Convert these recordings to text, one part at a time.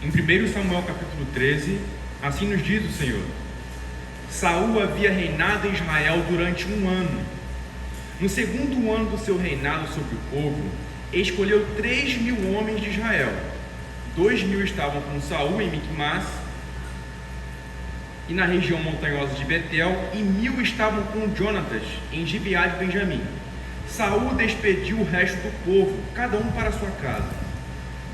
Em 1 Samuel capítulo 13, assim nos diz o Senhor: Saul havia reinado em Israel durante 1 ano. No segundo ano do seu reinado sobre o povo, escolheu 3.000 homens de Israel. 2.000 estavam com Saul em Miquimás e na região montanhosa de Betel, e 1.000 estavam com Jonatas em Gibeá de Benjamim. Saul despediu o resto do povo, cada um para sua casa.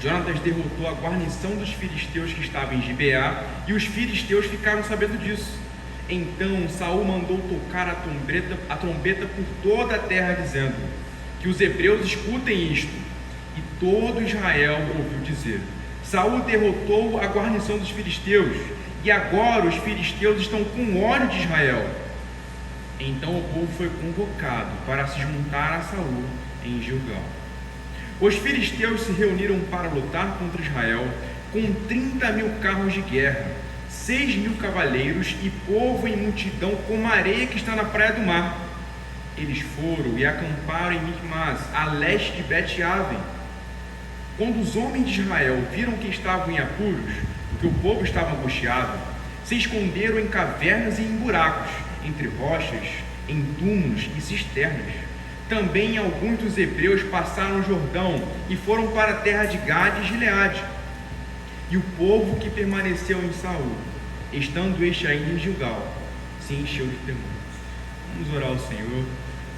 Jonatas derrotou a guarnição dos filisteus que estava em Gibeá, e os filisteus ficaram sabendo disso. Então Saul mandou tocar a trombeta por toda a terra, dizendo: que os hebreus escutem isto. E todo Israel ouviu dizer: Saul derrotou a guarnição dos filisteus, e agora os filisteus estão com ódio de Israel. Então o povo foi convocado para se juntar a Saul em Gilgal. Os filisteus se reuniram para lutar contra Israel com 30.000 carros de guerra, 6.000 cavaleiros e povo em multidão como a areia que está na praia do mar. Eles foram e acamparam em Miquimás, a leste de Bet-Aven. Quando os homens de Israel viram que estavam em apuros, porque o povo estava angustiado, se esconderam em cavernas e em buracos, entre rochas, em túmulos e cisternas. Também alguns dos hebreus passaram o Jordão e foram para a terra de Gade e Gileade. E o povo que permaneceu em Saul, estando este ainda em Gilgal, se encheu de temor. Vamos orar ao Senhor.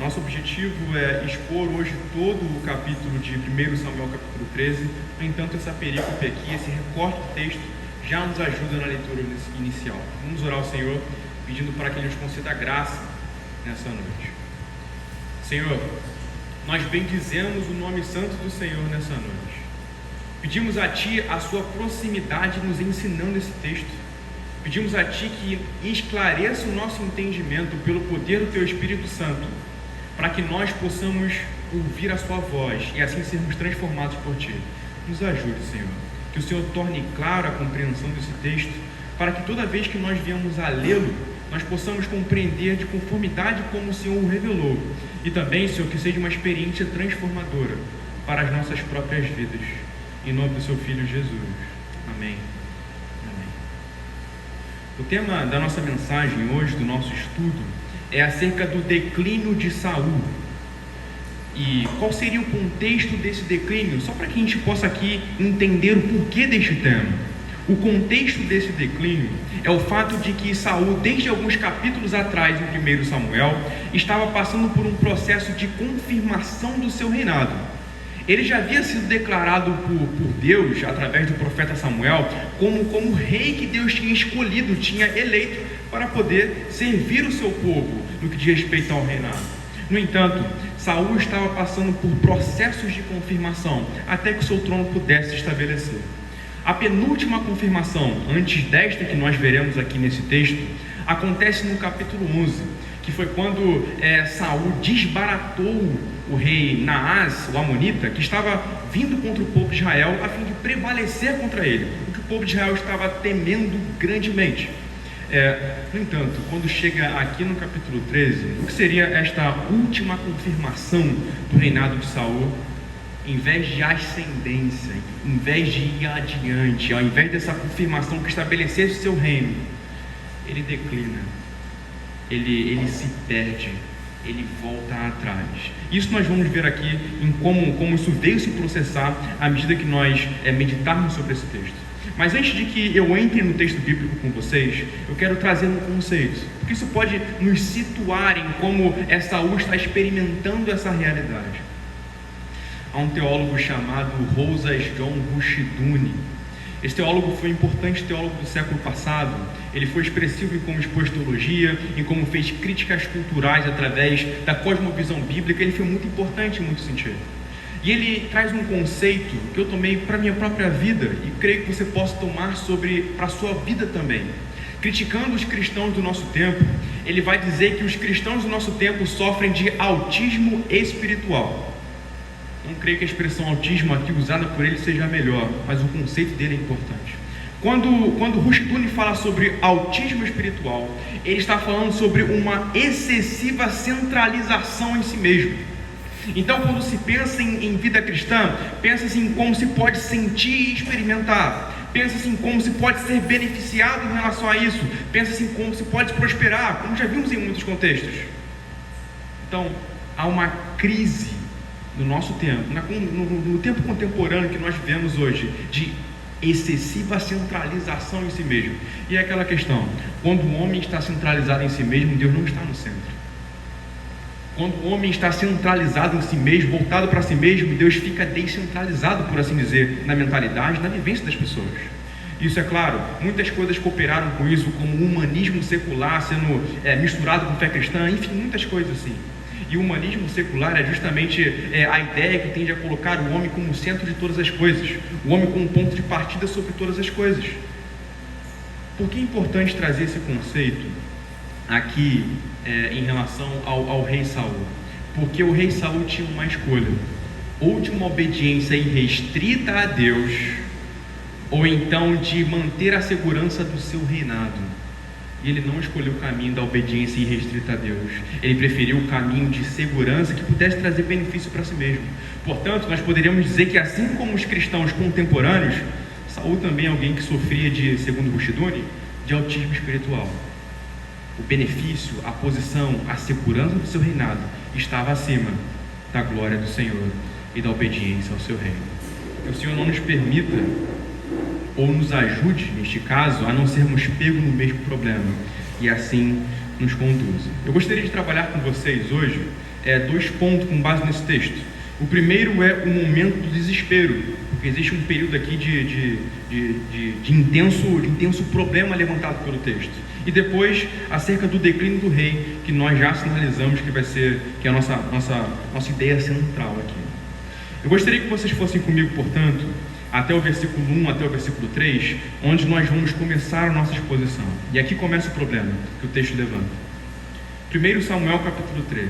Nosso objetivo é expor hoje todo o capítulo de 1 Samuel capítulo 13. No entanto, essa perícope aqui, esse recorte do texto, já nos ajuda na leitura inicial. Vamos orar ao Senhor, pedindo para que Ele nos conceda graça nessa noite. Senhor, nós bendizemos o nome santo do Senhor nessa noite. Pedimos a Ti a Sua proximidade nos ensinando esse texto. Pedimos a Ti que esclareça o nosso entendimento pelo poder do Teu Espírito Santo, para que nós possamos ouvir a Sua voz e assim sermos transformados por Ti. Nos ajude, Senhor, que o Senhor torne clara a compreensão desse texto, para que toda vez que nós viemos a lê-lo, nós possamos compreender de conformidade como o Senhor o revelou, e também, Senhor, que seja uma experiência transformadora para as nossas próprias vidas, em nome do Seu Filho Jesus. Amém. Amém. O tema da nossa mensagem hoje, do nosso estudo, é acerca do declínio de Saul. E qual seria o contexto desse declínio? Só para que a gente possa aqui entender o porquê deste tema. O contexto desse declínio é o fato de que Saul, desde alguns capítulos atrás, em 1 Samuel, estava passando por um processo de confirmação do seu reinado. Ele já havia sido declarado por Deus, através do profeta Samuel, como rei que Deus tinha escolhido, tinha eleito para poder servir o seu povo no que diz respeito ao reinado. No entanto, Saul estava passando por processos de confirmação até que o seu trono pudesse se estabelecer. A penúltima confirmação, antes desta que nós veremos aqui nesse texto, acontece no capítulo 11, que foi quando Saul desbaratou o rei Naás, o Amonita, que estava vindo contra o povo de Israel a fim de prevalecer contra ele, o que o povo de Israel estava temendo grandemente. No entanto, quando chega aqui no capítulo 13, o que seria esta última confirmação do reinado de Saul? Em vez de ascendência, em vez de ir adiante, ao invés dessa confirmação que estabelecesse o seu reino, ele declina, ele se perde, ele volta atrás. Isso nós vamos ver aqui em como isso veio se processar à medida que nós meditarmos sobre esse texto. Mas antes de que eu entre no texto bíblico com vocês, eu quero trazer um conceito, porque isso pode nos situar em como Saul está experimentando essa realidade. Há um teólogo chamado Rosas John Rushdoony. Esse teólogo foi um importante teólogo do século passado. Ele foi expressivo em como expôs teologia, em como fez críticas culturais através da cosmovisão bíblica. Ele foi muito importante em muito sentido. E ele traz um conceito que eu tomei para a minha própria vida e creio que você possa tomar para a sua vida também. Criticando os cristãos do nosso tempo, ele vai dizer que os cristãos do nosso tempo sofrem de autismo espiritual. Não creio que a expressão autismo aqui usada por ele seja a melhor, mas o conceito dele é importante. Quando Rushdoony fala sobre autismo espiritual, ele está falando sobre uma excessiva centralização em si mesmo. Então, quando se pensa em vida cristã, pensa-se em como se pode sentir e experimentar. pensa-se em como se pode ser beneficiado em relação a isso, pensa-se em como se pode prosperar, como já vimos em muitos contextos. Então, há uma crise no nosso tempo, no tempo contemporâneo que nós vivemos hoje, de excessiva centralização em si mesmo. E é aquela questão: quando o homem está centralizado em si mesmo, Deus não está no centro. Quando o homem está centralizado em si mesmo, voltado para si mesmo, Deus fica descentralizado, por assim dizer, na mentalidade, na vivência das pessoas. Isso é claro, muitas coisas cooperaram com isso, como o humanismo secular sendo misturado com fé cristã, enfim, muitas coisas assim. E o humanismo secular é justamente a ideia que tende a colocar o homem como centro de todas as coisas, o homem como ponto de partida sobre todas as coisas. Por que é importante trazer esse conceito aqui em relação ao rei Saul? Porque o rei Saul tinha uma escolha: ou de uma obediência irrestrita a Deus, ou então de manter a segurança do seu reinado. E ele não escolheu o caminho da obediência irrestrita a Deus. Ele preferiu o caminho de segurança que pudesse trazer benefício para si mesmo. Portanto, nós poderíamos dizer que, assim como os cristãos contemporâneos, Saul também é alguém que sofria de, segundo Rushduni, de autismo espiritual. O benefício, a posição, a segurança do seu reinado estava acima da glória do Senhor e da obediência ao seu reino. Que o Senhor não nos permita ou nos ajude, neste caso, a não sermos pegos no mesmo problema e assim nos conduza. Eu gostaria de trabalhar com vocês hoje 2 pontos com base nesse texto. O primeiro é o momento do desespero, porque existe um período aqui de intenso problema levantado pelo texto. E depois, acerca do declínio do rei, que nós já sinalizamos que vai ser, que é a nossa ideia central aqui. Eu gostaria que vocês fossem comigo, portanto, até o versículo 1, até o versículo 3, onde nós vamos começar a nossa exposição. E aqui começa o problema que o texto levanta. 1 Samuel capítulo 13.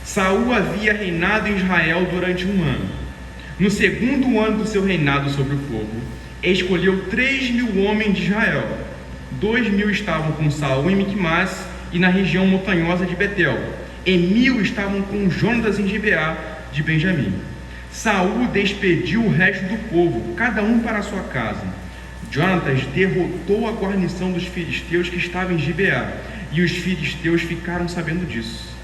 Saul havia reinado em Israel durante 1 ano. No 2º ano do seu reinado sobre o povo, escolheu 3.000 homens de Israel. 2.000 estavam com Saul em Miquimás e na região montanhosa de Betel, e 1.000 estavam com Jonatas em Gibeá de Benjamim. Saul despediu o resto do povo, cada um para a sua casa. Jonatas derrotou a guarnição dos filisteus que estava em Gibeá, e os filisteus ficaram sabendo disso.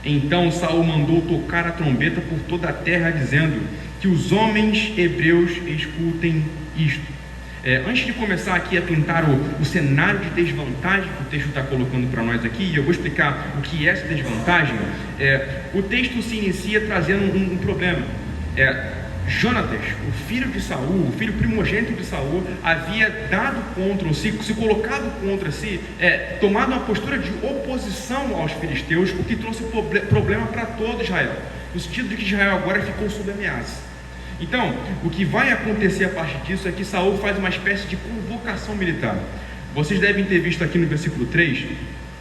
Então Saul mandou tocar a trombeta por toda a terra, dizendo: que os homens hebreus escutem isto. Antes de começar aqui a pintar o cenário de desvantagem que o texto está colocando para nós aqui, e eu vou explicar o que é essa desvantagem, o texto se inicia trazendo um problema. Jonatas, o filho de Saul, o filho primogênito de Saul, havia dado contra, ou se colocado contra si, tomado uma postura de oposição aos filisteus, o que trouxe problema para todo Israel, no sentido de que Israel agora ficou sob ameaça. Então, o que vai acontecer a partir disso é que Saul faz uma espécie de convocação militar. Vocês devem ter visto aqui no versículo 3,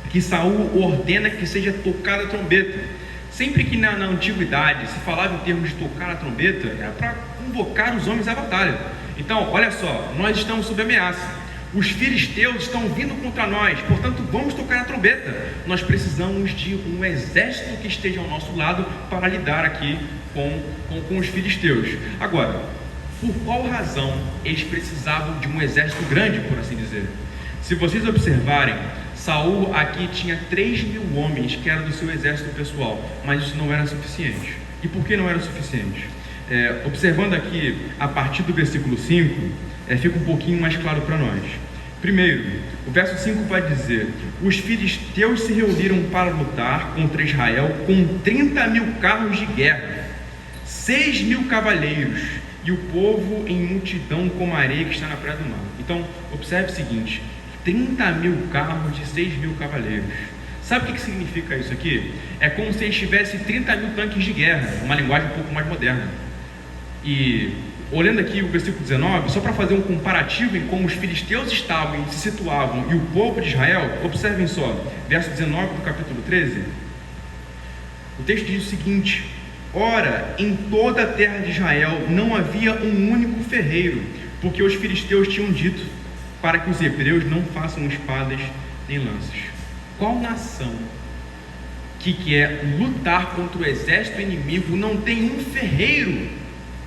que Saul ordena que seja tocada a trombeta. Sempre que na antiguidade se falava em termos de tocar a trombeta, era para convocar os homens à batalha. Então, olha só, nós estamos sob ameaça. Os filisteus estão vindo contra nós, portanto vamos tocar a trombeta. Nós precisamos de um exército que esteja ao nosso lado para lidar aqui com os filisteus. Agora, por qual razão eles precisavam de um exército grande, por assim dizer? Se vocês observarem, Saul aqui tinha 3.000 homens que eram do seu exército pessoal, mas isso não era suficiente. E por que não era suficiente? Observando aqui a partir do versículo 5, fica um pouquinho mais claro para nós. Primeiro, o verso 5 vai dizer: os filisteus se reuniram para lutar contra Israel com 30.000 carros de guerra, 6.000 cavaleiros, e o povo em multidão como a areia que está na praia do mar. Então, observe o seguinte: 30.000 carros de 6.000 cavaleiros. Sabe o que significa isso aqui? É como se eles tivessem 30.000 tanques de guerra, uma linguagem um pouco mais moderna. E olhando aqui o versículo 19, só para fazer um comparativo em como os filisteus estavam e se situavam e o povo de Israel, observem só, verso 19 do capítulo 13. O texto diz o seguinte: ora, em toda a terra de Israel não havia um único ferreiro, porque os filisteus tinham dito, para que os hebreus não façam espadas nem lanças. Qual nação que quer lutar contra o exército inimigo não tem um ferreiro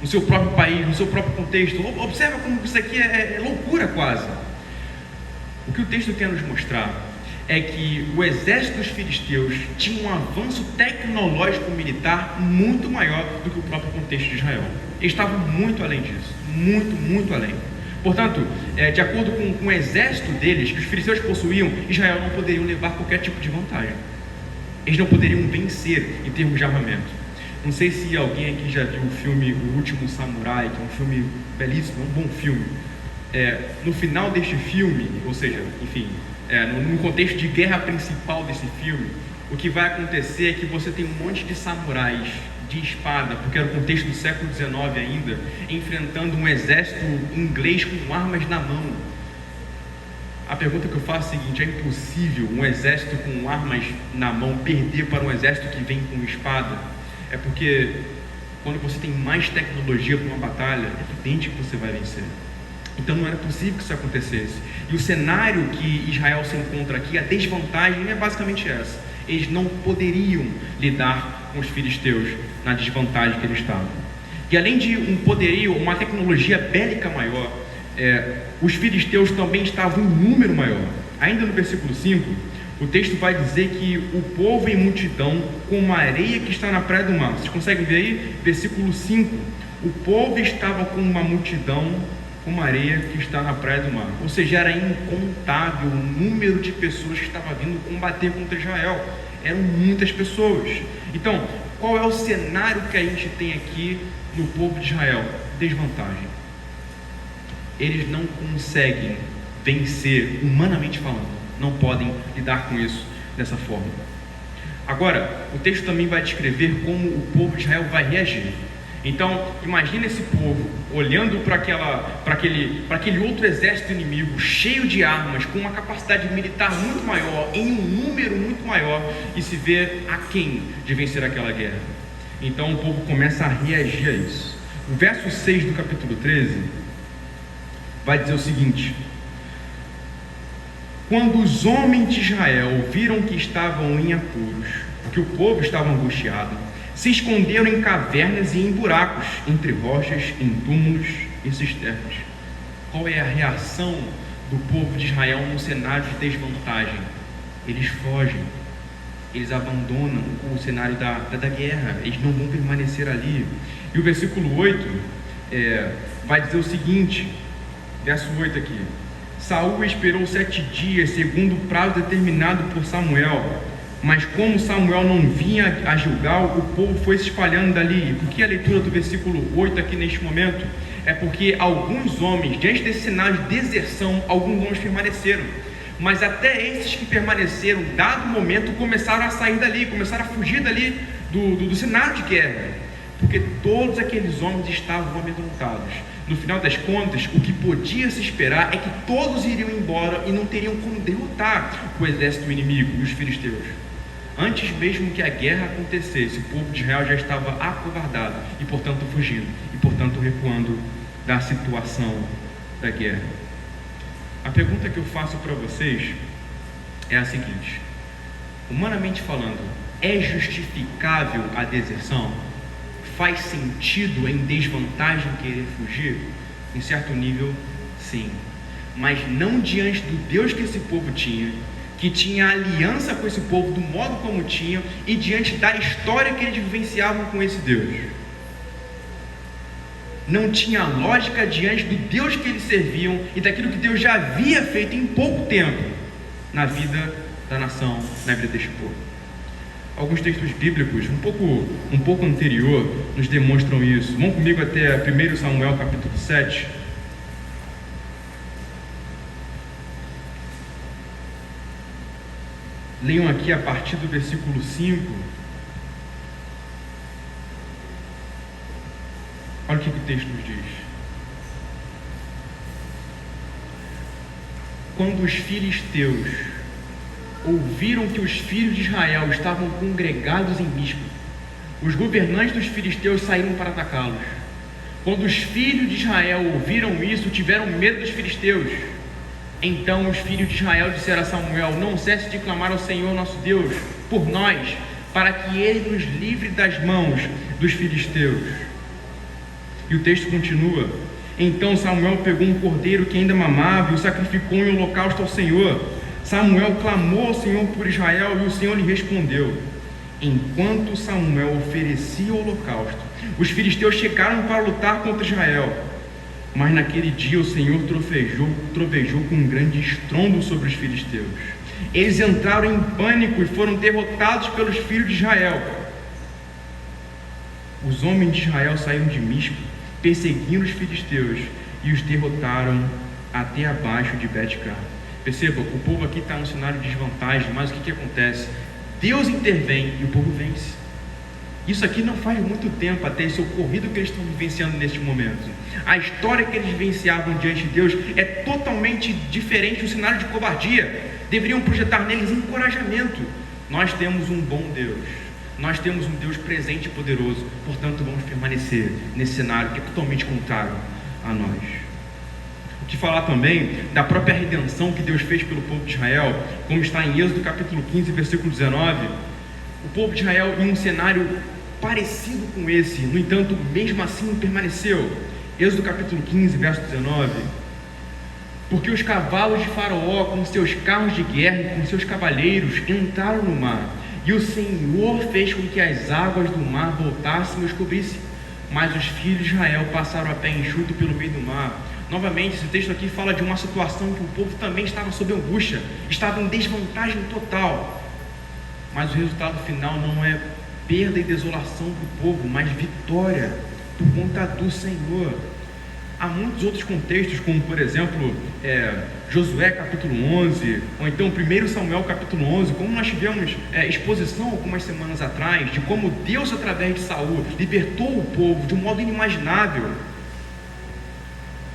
no seu próprio país, no seu próprio contexto. Observa como isso aqui é loucura quase. O que o texto quer nos mostrar é que o exército dos filisteus tinha um avanço tecnológico militar muito maior do que o próprio contexto de Israel. Eles estavam muito além disso, muito além. Portanto, de acordo com o exército deles, que os filisteus possuíam, Israel não poderiam levar qualquer tipo de vantagem. Eles não poderiam vencer em termos de armamento. Não sei se alguém aqui já viu o filme O Último Samurai, que é um filme belíssimo, é um bom filme. No final deste filme, ou seja, enfim, no contexto de guerra principal desse filme, o que vai acontecer é que você tem um monte de samurais de espada, porque era o contexto do século XIX ainda, enfrentando um exército inglês com armas na mão. A pergunta que eu faço é a seguinte: é impossível um exército com armas na mão perder para um exército que vem com espada? É porque quando você tem mais tecnologia para uma batalha, é evidente que você vai vencer. Então não era possível que isso acontecesse. E o cenário que Israel se encontra aqui, a desvantagem é basicamente essa: eles não poderiam lidar com os filisteus na desvantagem que eles estavam. E além de um poderio, uma tecnologia bélica maior, os filisteus também estavam em número maior. Ainda no versículo 5, o texto vai dizer que o povo em multidão, como a areia que está na praia do mar. Vocês conseguem ver aí? Versículo 5: o povo estava com uma multidão como a areia que está na praia do mar. Ou seja, era incontável o número de pessoas que estavam vindo combater contra Israel. Eram muitas pessoas. Então, qual é o cenário que a gente tem aqui no povo de Israel? Desvantagem. Eles não conseguem vencer, humanamente falando. Não podem lidar com isso dessa forma. Agora, o texto também vai descrever como o povo de Israel vai reagir. Então, imagina esse povo olhando para aquele outro exército inimigo, cheio de armas, com uma capacidade militar muito maior, em um número muito maior, e se vê aquém de vencer aquela guerra. Então o povo começa a reagir a isso. O verso 6 do capítulo 13 vai dizer o seguinte: quando os homens de Israel viram que estavam em apuros, que o povo estava angustiado, se esconderam em cavernas e em buracos, entre rochas, em túmulos e cisternas. Qual é a reação do povo de Israel num cenário de desvantagem? Eles fogem, eles abandonam o cenário da guerra, eles não vão permanecer ali. E o versículo 8 vai dizer o seguinte, verso 8 aqui: Saul esperou 7 dias, segundo o prazo determinado por Samuel. Mas como Samuel não vinha a Gilgal, o povo foi se espalhando dali. Por que a leitura do versículo 8 aqui neste momento? É porque alguns homens, diante desse cenário de deserção, alguns homens permaneceram. Mas até esses que permaneceram, dado momento, começaram a sair dali, começaram a fugir dali do cenário de guerra. Porque todos aqueles homens estavam amedrontados. No final das contas, o que podia se esperar é que todos iriam embora e não teriam como derrotar o exército inimigo, os filisteus. Antes mesmo que a guerra acontecesse, o povo de Israel já estava acovardado e, portanto, fugindo, e, portanto, recuando da situação da guerra. A pergunta que eu faço para vocês é a seguinte: humanamente falando, é justificável a deserção? Faz sentido em desvantagem querer fugir? Em certo nível, sim. Mas não diante do Deus que esse povo tinha, que tinha aliança com esse povo do modo como tinha, e diante da história que eles vivenciavam com esse Deus. Não tinha lógica diante do Deus que eles serviam e daquilo que Deus já havia feito em pouco tempo na vida da nação, na vida deste povo. Alguns textos bíblicos um pouco anterior nos demonstram isso. Vão comigo até 1 Samuel capítulo 7. Leiam aqui a partir do versículo 5. Olha o que o texto nos diz. Quando os filisteus ouviram que os filhos de Israel estavam congregados em Mispa, os governantes dos filisteus saíram para atacá-los. Quando os filhos de Israel ouviram isso, tiveram medo dos filisteus. Então os filhos de Israel disseram a Samuel: não cesse de clamar ao Senhor nosso Deus por nós, para que Ele nos livre das mãos dos filisteus. E o texto continua: então Samuel pegou um cordeiro que ainda mamava e o sacrificou em holocausto ao Senhor. Samuel clamou ao Senhor por Israel e o Senhor lhe respondeu. Enquanto Samuel oferecia o holocausto, os filisteus chegaram para lutar contra Israel. Mas naquele dia o Senhor trovejou com um grande estrondo sobre os filisteus. Eles entraram em pânico e foram derrotados pelos filhos de Israel. Os homens de Israel saíram de Mispa, perseguindo os filisteus, e os derrotaram até abaixo de Bet-Car. Perceba, o povo aqui está num cenário de desvantagem, mas o que acontece? Deus intervém e o povo vence. Isso aqui não faz muito tempo até esse ocorrido que eles estão vivenciando neste momento. A história que eles vivenciavam diante de Deus é totalmente diferente do cenário de covardia. Deveriam projetar neles encorajamento. Nós temos um bom Deus. Nós temos um Deus presente e poderoso. Portanto, vamos permanecer nesse cenário que é totalmente contrário a nós. O que falar também da própria redenção que Deus fez pelo povo de Israel, como está em Êxodo capítulo 15, versículo 19. O povo de Israel em um cenário parecido com esse, no entanto, mesmo assim permaneceu. Êxodo capítulo 15, verso 19. Porque os cavalos de Faraó, com seus carros de guerra e com seus cavaleiros, entraram no mar, e o Senhor fez com que as águas do mar voltassem e os cobrissem. Mas os filhos de Israel passaram a pé enxuto pelo meio do mar. Novamente, esse texto aqui fala de uma situação que o povo também estava sob angústia, estava em desvantagem total. Mas o resultado final não é perda e desolação para o povo, mas vitória por conta do Senhor. Há muitos outros contextos, como por exemplo, Josué capítulo 11, ou então 1 Samuel capítulo 11, como nós tivemos exposição algumas semanas atrás, de como Deus, através de Saul, libertou o povo de um modo inimaginável.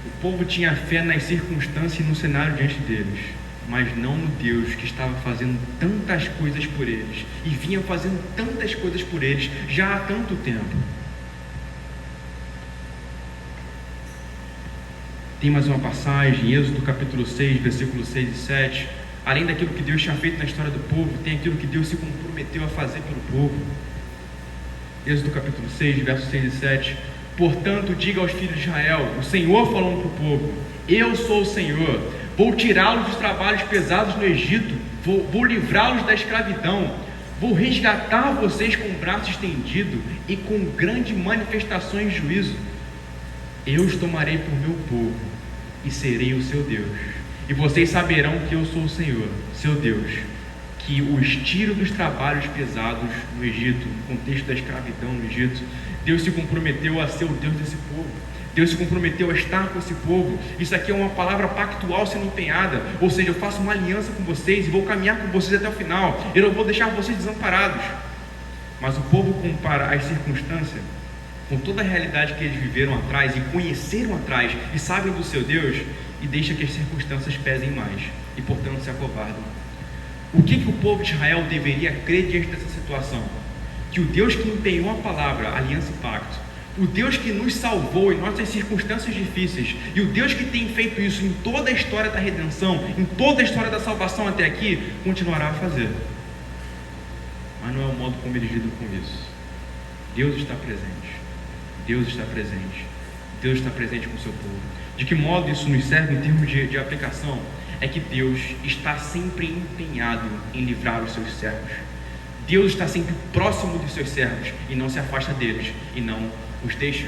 O povo tinha fé nas circunstâncias e no cenário diante deles, mas não no Deus que estava fazendo tantas coisas por eles, e vinha fazendo tantas coisas por eles já há tanto tempo. Tem mais uma passagem, Êxodo capítulo 6, versículos 6 e 7. Além daquilo que Deus tinha feito na história do povo, tem aquilo que Deus se comprometeu a fazer pelo povo. Êxodo capítulo 6, versos 6 e 7. Portanto, diga aos filhos de Israel, o Senhor falando para o povo: eu sou o Senhor, vou tirá-los dos trabalhos pesados no Egito, vou livrá-los da escravidão, vou resgatar vocês com o braço estendido e com grandes manifestações de juízo. Eu os tomarei por meu povo e serei o seu Deus, e vocês saberão que eu sou o Senhor, seu Deus, que os tiro dos trabalhos pesados no Egito. No contexto da escravidão no Egito, Deus se comprometeu a ser o Deus desse povo. Deus se comprometeu a estar com esse povo. Isso aqui é uma palavra pactual sendo empenhada, ou seja, eu faço uma aliança com vocês e vou caminhar com vocês até o final. Eu não vou deixar vocês desamparados. Mas o povo compara as circunstâncias com toda a realidade que eles viveram atrás e conheceram atrás e sabem do seu Deus, e deixa que as circunstâncias pesem mais e portanto se acovardam. O que o povo de Israel deveria crer diante dessa situação? Que o Deus que empenhou a palavra, aliança e pacto, o Deus que nos salvou em nossas circunstâncias difíceis, e o Deus que tem feito isso em toda a história da redenção, em toda a história da salvação até aqui, continuará a fazer. Mas não é o modo como eles lidam com isso. Deus está presente. Deus está presente. Deus está presente com o seu povo. De que modo isso nos serve em termos de aplicação? É que Deus está sempre empenhado em livrar os seus servos. Deus está sempre próximo dos seus servos e não se afasta deles e não os deixa.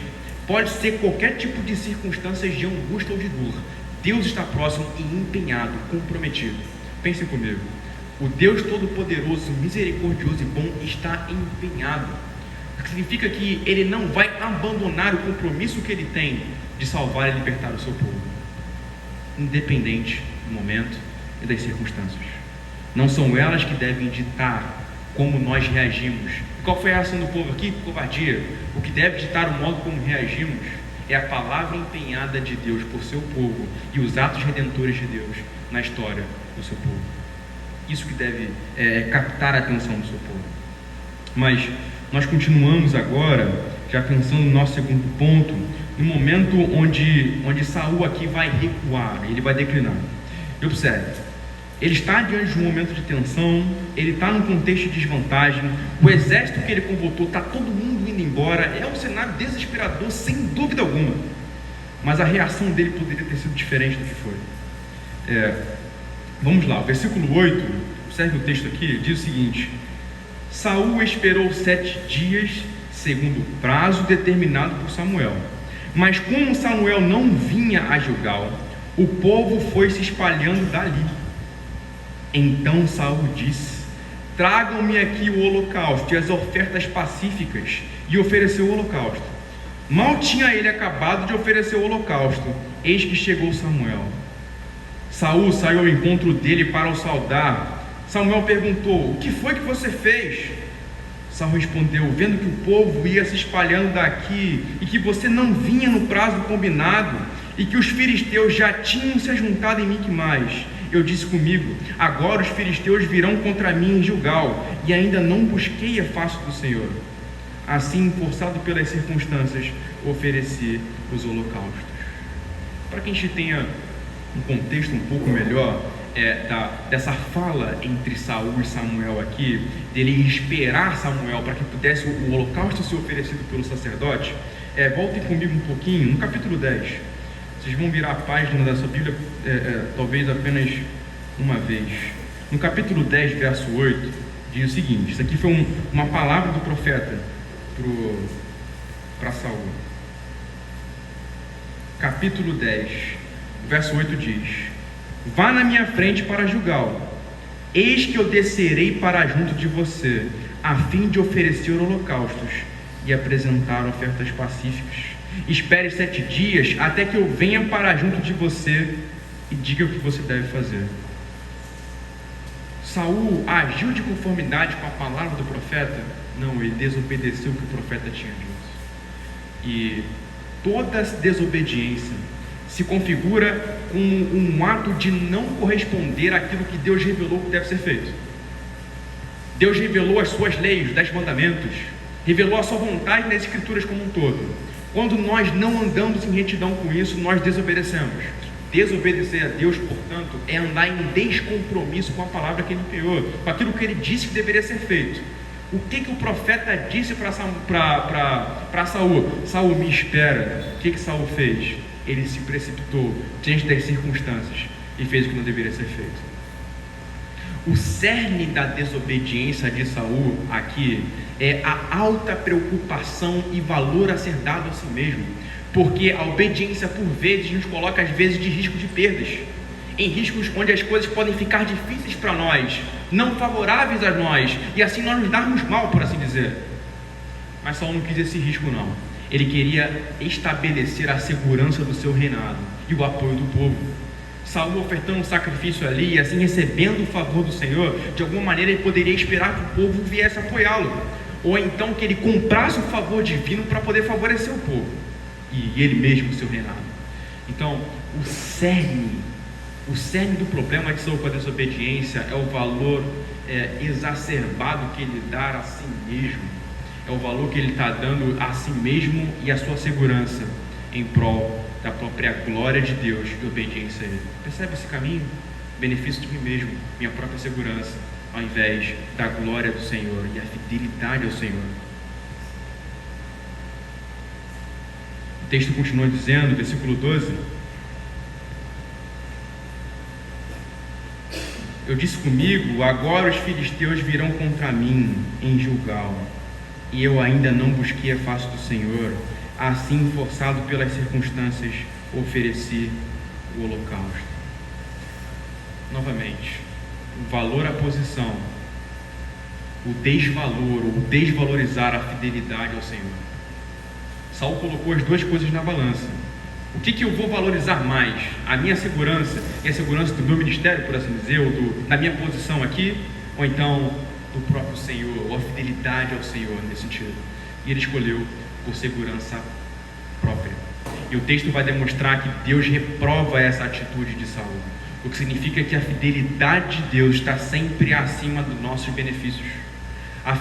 Pode ser qualquer tipo de circunstâncias de angústia ou de dor. Deus está próximo e empenhado, comprometido. Pensem comigo. O Deus Todo-Poderoso, misericordioso e bom está empenhado. Significa que Ele não vai abandonar o compromisso que Ele tem de salvar e libertar o seu povo, independente do momento e das circunstâncias. Não são elas que devem ditar como nós reagimos. Qual foi a reação do povo aqui? Covardia. O que deve ditar o modo como reagimos é a palavra empenhada de Deus por seu povo e os atos redentores de Deus na história do seu povo. Isso que deve captar a atenção do seu povo. Mas nós continuamos agora, já pensando no nosso segundo ponto, no momento onde Saul aqui vai recuar, ele vai declinar. E observe, Ele está diante de um momento de tensão, ele está num contexto de desvantagem, o exército que ele convocou, está todo mundo indo embora, é um cenário desesperador, sem dúvida alguma. Mas a reação dele poderia ter sido diferente do que foi. Vamos lá, o versículo 8, observe o texto aqui, diz o seguinte: Saul esperou 7 dias, segundo o prazo determinado por Samuel. Mas como Samuel não vinha a Gilgal, o povo foi se espalhando dali. Então Saul disse: tragam-me aqui o holocausto e as ofertas pacíficas, e ofereceu o holocausto. Mal tinha ele acabado de oferecer o holocausto, eis que chegou Samuel. Saul saiu ao encontro dele para o saudar. Samuel perguntou: o que foi que você fez? Saul respondeu: vendo que o povo ia se espalhando daqui, e que você não vinha no prazo combinado, e que os filisteus já tinham se juntado em Miquimais, eu disse comigo: agora os filisteus virão contra mim em Gilgal, e ainda não busquei a face do Senhor. Assim, forçado pelas circunstâncias, ofereci os holocaustos. Para que a gente tenha um contexto um pouco melhor dessa fala entre Saul e Samuel aqui, dele esperar Samuel para que pudesse o holocausto ser oferecido pelo sacerdote, voltem comigo um pouquinho, no capítulo 10. Vocês vão virar a página da sua Bíblia, talvez apenas uma vez. No capítulo 10, verso 8, diz o seguinte: isso aqui foi uma palavra do profeta para Saul. Capítulo 10, verso 8 diz: vá na minha frente para Gilgal, eis que eu descerei para junto de você, a fim de oferecer holocaustos e apresentar ofertas pacíficas. Espere 7 dias até que eu venha para junto de você e diga o que você deve fazer. Saul agiu de conformidade com a palavra do profeta? Não, ele desobedeceu o que o profeta tinha dito. E toda desobediência se configura como um ato de não corresponder àquilo que Deus revelou que deve ser feito. Deus revelou as suas leis, os 10 mandamentos, revelou a sua vontade nas escrituras como um todo. Quando nós não andamos em retidão com isso, nós desobedecemos. Desobedecer a Deus, portanto, é andar em descompromisso com a palavra que Ele criou, com aquilo que Ele disse que deveria ser feito. O que o profeta disse para Saul? Saul, me espera. O que Saul fez? Ele se precipitou diante das circunstâncias e fez o que não deveria ser feito. O cerne da desobediência de Saul aqui é a alta preocupação e valor a ser dado a si mesmo, porque a obediência por vezes nos coloca às vezes de risco de perdas, em riscos onde as coisas podem ficar difíceis para nós, não favoráveis a nós, e assim nós nos darmos mal, por assim dizer. Mas Saul não quis esse risco não. Ele queria estabelecer a segurança do seu reinado e o apoio do povo. Saul ofertando um sacrifício ali e assim recebendo o favor do Senhor, de alguma maneira ele poderia esperar que o povo viesse apoiá-lo, ou então que ele comprasse o favor divino para poder favorecer o povo e ele mesmo o seu reinado. Então o cerne do problema de Saul com a desobediência é o valor exacerbado que ele dá a si mesmo, é o valor que ele está dando a si mesmo e a sua segurança em prol da própria glória de Deus e obediência a Ele. Percebe esse caminho? Benefício de mim mesmo, minha própria segurança, ao invés da glória do Senhor e a fidelidade ao Senhor. O texto continua dizendo, versículo 12: eu disse comigo, agora os filisteus virão contra mim em Gilgal, e eu ainda não busquei a face do Senhor. Assim, forçado pelas circunstâncias, ofereci o holocausto. Novamente, o valor à posição, o desvalor, ou desvalorizar a fidelidade ao Senhor. Saul colocou as duas coisas na balança. O que eu vou valorizar mais? A minha segurança e a segurança do meu ministério, por assim dizer, ou da minha posição aqui, ou então do próprio Senhor, ou a fidelidade ao Senhor nesse sentido. E ele escolheu por segurança própria. E o texto vai demonstrar que Deus reprova essa atitude de Saul, o que significa que a fidelidade de Deus está sempre acima dos nossos benefícios. A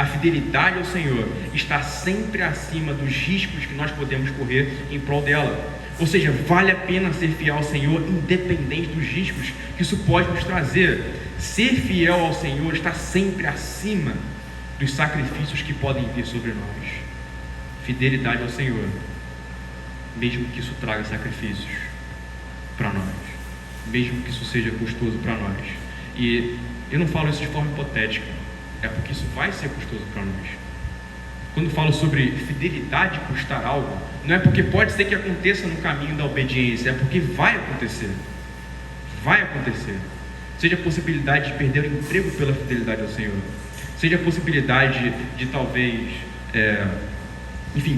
fidelidade ao Senhor está sempre acima dos riscos que nós podemos correr em prol dela. Ou seja, vale a pena ser fiel ao Senhor, independente dos riscos que isso pode nos trazer. Ser fiel ao Senhor está sempre acima dos sacrifícios que podem vir sobre nós. Fidelidade ao Senhor, mesmo que isso traga sacrifícios para nós, mesmo que isso seja custoso para nós. E eu não falo isso de forma hipotética, é porque isso vai ser custoso para nós. Quando falo sobre fidelidade custar algo, não é porque pode ser que aconteça no caminho da obediência, é porque vai acontecer. Vai acontecer. Seja a possibilidade de perder o emprego pela fidelidade ao Senhor, seja a possibilidade de talvez,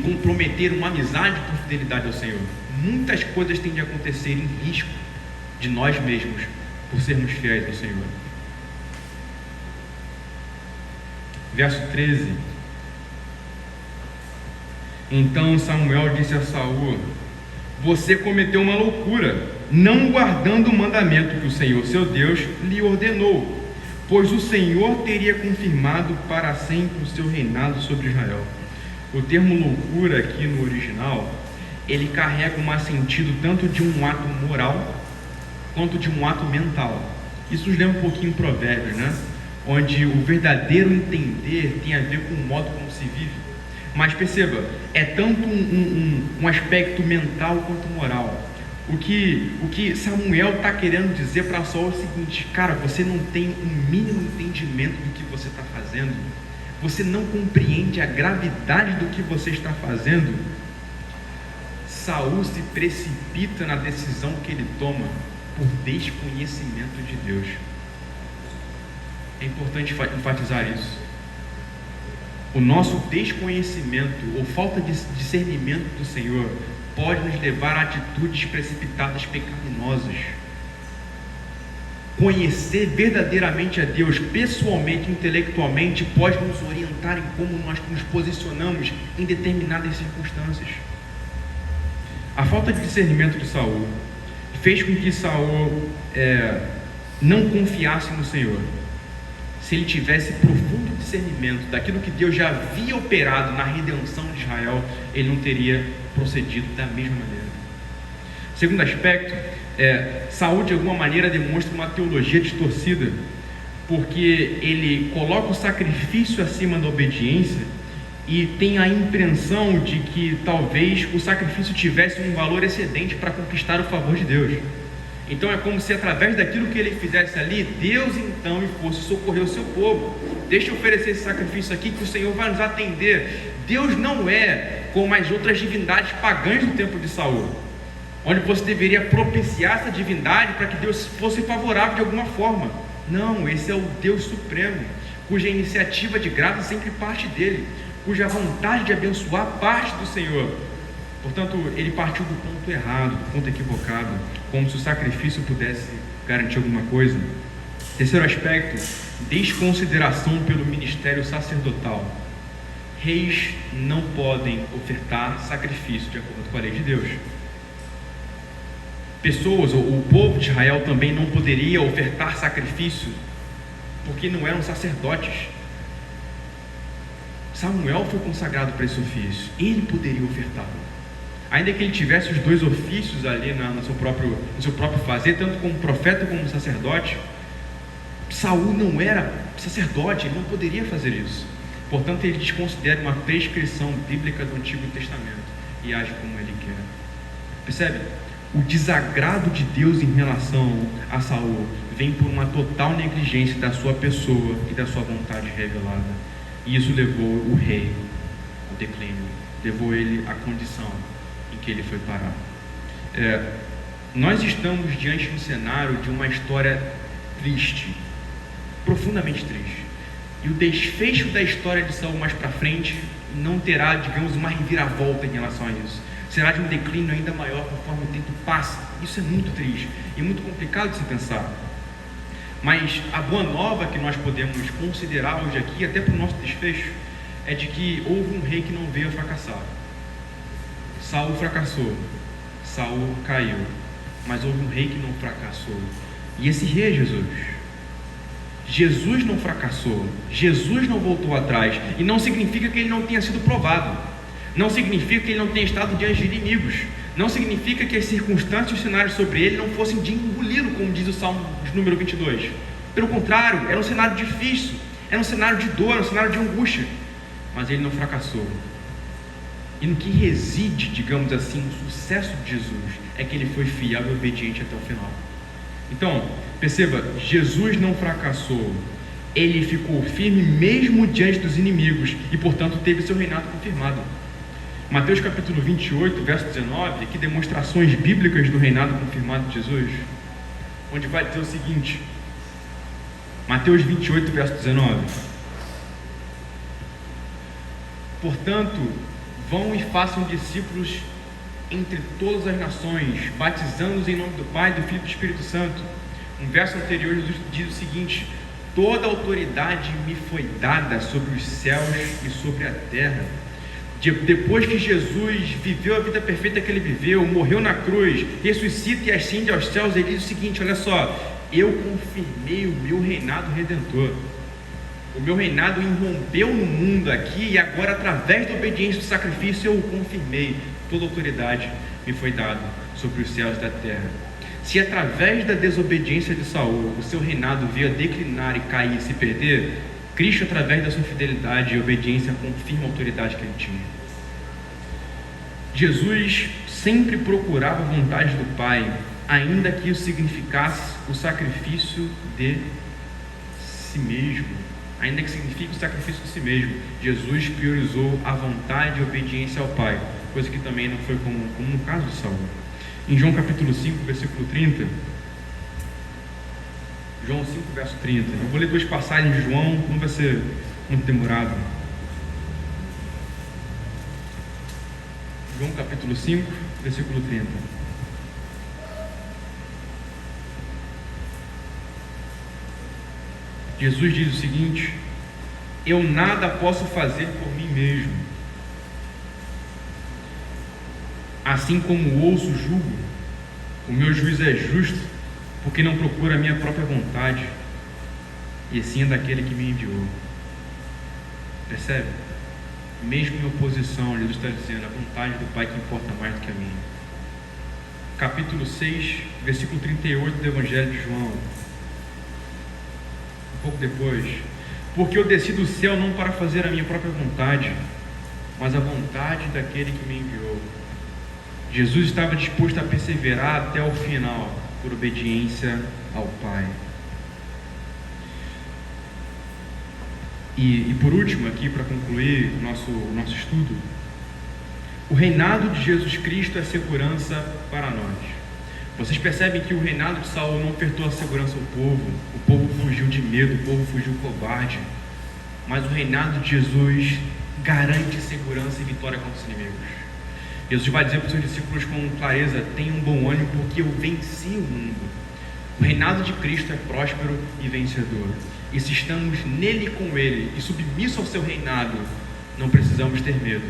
comprometer uma amizade por fidelidade ao Senhor. Muitas coisas têm de acontecer em risco de nós mesmos por sermos fiéis ao Senhor. Verso 13. Então Samuel disse a Saul: você cometeu uma loucura, não guardando o mandamento que o Senhor seu Deus lhe ordenou, pois o Senhor teria confirmado para sempre o seu reinado sobre Israel. O termo loucura aqui no original, ele carrega um sentido tanto de um ato moral quanto de um ato mental. Isso nos lembra um pouquinho Provérbios, né? Onde o verdadeiro entender tem a ver com o modo como se vive. Mas perceba, é tanto um aspecto mental quanto moral. O que Samuel está querendo dizer para Saul é o seguinte: cara, você não tem um mínimo entendimento do que você está fazendo, você não compreende a gravidade do que você está fazendo. Saul se precipita na decisão que ele toma por desconhecimento de Deus. É importante enfatizar isso. O nosso desconhecimento ou falta de discernimento do Senhor pode nos levar a atitudes precipitadas pecaminosas. Conhecer verdadeiramente a Deus pessoalmente, intelectualmente, pode nos orientar em como nós nos posicionamos em determinadas circunstâncias. A falta de discernimento de Saul fez com que Saul não confiasse no Senhor. Se ele tivesse profundo discernimento daquilo que Deus já havia operado na redenção de Israel, ele não teria procedido da mesma maneira. Segundo aspecto, Saul de alguma maneira demonstra uma teologia distorcida, porque ele coloca o sacrifício acima da obediência e tem a impressão de que talvez o sacrifício tivesse um valor excedente para conquistar o favor de Deus. Então é como se através daquilo que ele fizesse ali, Deus então fosse socorrer o seu povo. Deixa eu oferecer esse sacrifício aqui que o Senhor vai nos atender. Deus não é como as outras divindades pagãs do tempo de Saul, onde você deveria propiciar essa divindade para que Deus fosse favorável de alguma forma. Não, esse é o Deus supremo, cuja iniciativa de graça sempre parte dele, cuja vontade de abençoar parte do Senhor. Portanto, ele partiu do ponto errado, do ponto equivocado, como se o sacrifício pudesse garantir alguma coisa. Terceiro aspecto, desconsideração pelo ministério sacerdotal. Reis não podem ofertar sacrifício de acordo com a lei de Deus. Pessoas, ou o povo de Israel também não poderia ofertar sacrifício, porque não eram sacerdotes. Samuel foi consagrado para esse ofício, ele poderia ofertá-lo. Ainda que ele tivesse os dois ofícios ali no seu próprio fazer, tanto como profeta como sacerdote, Saul não era sacerdote, ele não poderia fazer isso. Portanto, ele desconsidera uma prescrição bíblica do Antigo Testamento e age como ele quer. Percebe? O desagrado de Deus em relação a Saul vem por uma total negligência da sua pessoa e da sua vontade revelada. E isso levou o rei ao declínio, levou ele à condição em que ele foi parar. Nós estamos diante de um cenário de uma história triste, profundamente triste. E o desfecho da história de Saul mais para frente não terá, digamos, uma reviravolta em relação a isso. Será de um declínio ainda maior conforme o tempo passa. Isso é muito triste e muito complicado de se pensar. Mas a boa nova que nós podemos considerar hoje aqui, até para o nosso desfecho, é de que houve um rei que não veio a fracassar. Saul fracassou, Saul caiu, mas houve um rei que não fracassou. E esse rei é Jesus. Jesus não fracassou, Jesus não voltou atrás, e não significa que ele não tenha sido provado. Não significa que ele não tenha estado diante de inimigos. Não significa que as circunstâncias e os cenários sobre ele não fossem de engoli-lo, como diz o Salmo de número 22. Pelo contrário, era um cenário difícil, era um cenário de dor, era um cenário de angústia. Mas ele não fracassou. E no que reside, digamos assim, o sucesso de Jesus, é que ele foi fiel e obediente até o final. Então, perceba, Jesus não fracassou. Ele ficou firme mesmo diante dos inimigos e, portanto, teve seu reinado confirmado. Mateus capítulo 28, verso 19, aqui demonstrações bíblicas do reinado confirmado de Jesus, onde vai dizer o seguinte, Mateus 28, verso 19: portanto, vão e façam discípulos entre todas as nações, batizando-os em nome do Pai, do Filho e do Espírito Santo. Um verso anterior diz o seguinte: toda autoridade me foi dada sobre os céus e sobre a terra. Depois que Jesus viveu a vida perfeita que ele viveu, morreu na cruz, ressuscita e ascende aos céus, ele diz o seguinte: olha só, eu confirmei o meu reinado redentor. O meu reinado irrompeu no mundo aqui, e agora, através da obediência do sacrifício, eu o confirmei. Toda autoridade me foi dada sobre os céus e da terra. Se através da desobediência de Saul o seu reinado veio a declinar e cair e se perder, Cristo, através da sua fidelidade e obediência, confirma a autoridade que ele tinha. Jesus sempre procurava a vontade do Pai, ainda que isso significasse o sacrifício de si mesmo. Ainda que signifique o sacrifício de si mesmo, Jesus priorizou a vontade e a obediência ao Pai, coisa que também não foi como no caso de Saul. Em João capítulo 5, versículo 30, João 5, verso 30, eu vou ler duas passagens de João, não vai ser muito demorado. João capítulo 5, versículo 30. Jesus diz o seguinte: eu nada posso fazer por mim mesmo. Assim como ouço, julgo. O meu juízo é justo, porque não procura a minha própria vontade, e sim a daquele que me enviou. Percebe? Mesmo em oposição, Jesus está dizendo: a vontade do Pai que importa mais do que a minha. Capítulo 6, versículo 38 do Evangelho de João. Um pouco depois: porque eu desci do céu não para fazer a minha própria vontade, mas a vontade daquele que me enviou. Jesus estava disposto a perseverar até o final, por obediência ao Pai. E por último, aqui para concluir o nosso estudo, o reinado de Jesus Cristo é segurança para nós. Vocês percebem que o reinado de Saul não ofertou a segurança ao povo, o povo fugiu de medo, o povo fugiu covarde, mas o reinado de Jesus garante segurança e vitória contra os inimigos. Jesus vai dizer para os seus discípulos com clareza: tenham bom ânimo, porque eu venci o mundo. O reinado de Cristo é próspero e vencedor, e se estamos nele com ele e submissos ao seu reinado, não precisamos ter medo,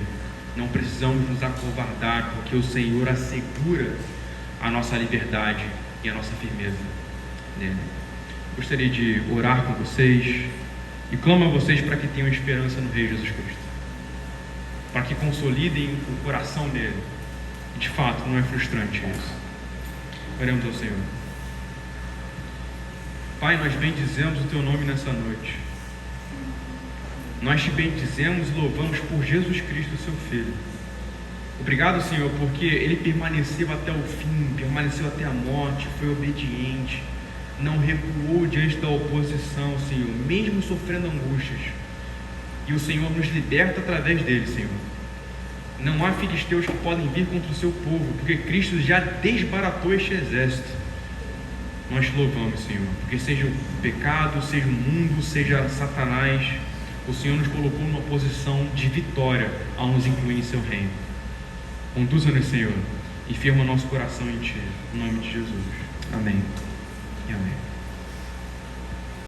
não precisamos nos acovardar, porque o Senhor assegura a nossa liberdade e a nossa firmeza nele. Gostaria de orar com vocês e clamo a vocês para que tenham esperança no Rei Jesus Cristo, para que consolidem o coração nele. De fato, não é frustrante isso. Oremos ao Senhor. Pai, nós bendizemos o Teu nome nessa noite. Nós Te bendizemos e louvamos por Jesus Cristo, Seu Filho. Obrigado, Senhor, porque Ele permaneceu até o fim, permaneceu até a morte, foi obediente, não recuou diante da oposição, Senhor, mesmo sofrendo angústias. E o Senhor nos liberta através dele, Senhor. Não há filisteus que podem vir contra o seu povo, porque Cristo já desbaratou este exército. Nós te louvamos, Senhor, porque seja o pecado, seja o mundo, seja Satanás, o Senhor nos colocou numa posição de vitória ao nos incluir em seu reino. Conduza-nos, Senhor, e firma nosso coração em Ti, em nome de Jesus. Amém e amém.